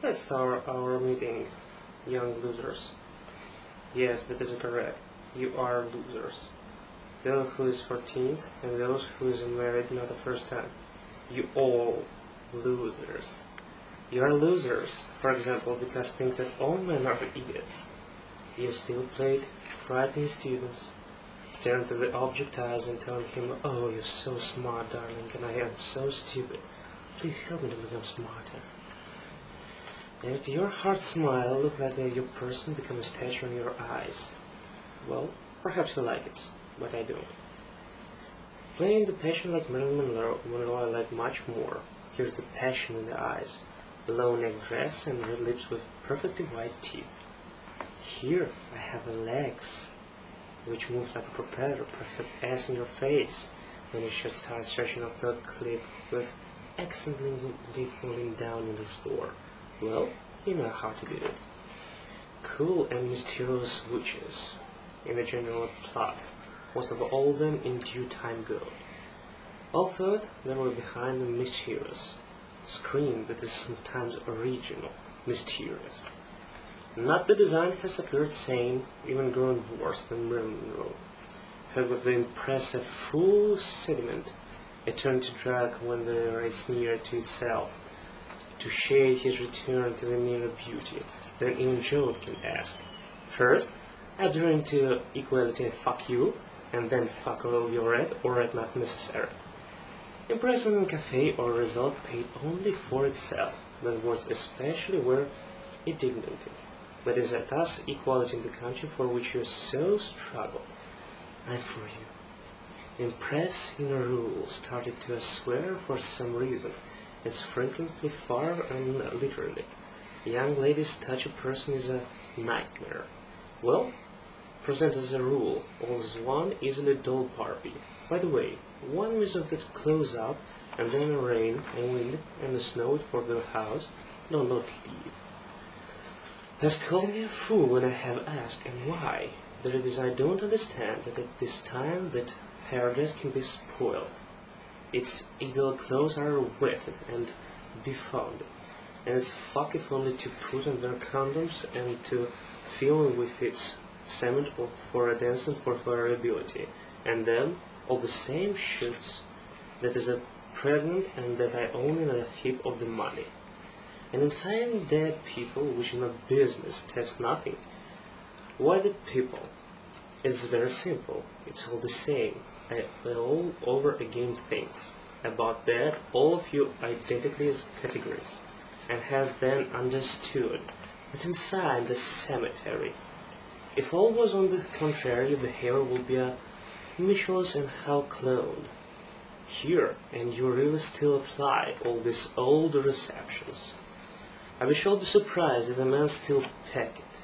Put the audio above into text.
Let's start our meeting, young losers. Yes, that is correct. You are losers. Those who is 14th and those who is married not the first time. You all losers. You are losers, for example, because think that all men are idiots. You still played frightening students, staring to the object eyes and telling him, "Oh, you're so smart, darling, and I am so stupid. Please help me to become smarter." And your heart smile look like your person become a statue in your eyes. Well, perhaps you like it, but I don't. Playing the passion like Marilyn Monroe I like much more. Here's the passion in the eyes, low neck dress and red lips with perfectly white teeth. Here I have legs, which move like a propeller, perfect ass in your face, when you should start stretching off the cliff with accidentally falling down in the floor. Well, you know how to do it. Cool and mysterious witches, in the general plot, most of all them in due time go. All thought they were behind the mysterious scream that is sometimes original, mysterious. Not the design has appeared sane, even grown worse than Marilyn Monroe. Heard with the impressive full sediment, it turned to drag when the race near to itself, to shade his return to the nearer beauty than even Job can ask. First, adhering to equality, fuck you, and then fuck all your red or red not necessary. Impressment in cafe or result paid only for itself, but words especially were indignant. But is it thus equality in the country for which you so struggle? I'm for you. Impress in a rule started to swear for some reason. It's frequently far and literally. Young ladies touch a person is a nightmare. Well, present as a rule, all is one easily dull Barbie. By the way, one wizard that close up, and then rain and wind and the snow for the house, no, not leave. Has called me a fool when I have asked, and why? That it is I don't understand that at this time that paradise can be spoiled. Its ideal clothes are wetted and befounded, and it's fuck if only to put on their condoms and to fill with its cement or for a dancing for variability, and then all the same shoots that is a pregnant and that I own in a heap of the money. And inside dead people, which in a business test nothing. Why dead people? It's very simple. It's all the same. I all over again things. About that, all of you identically as categories, and have then understood that inside the cemetery, if all was on the contrary, behavior would be a Michelus and how cloned. Here, and you really still apply all these old receptions. I shall be surprised if a man still peck it.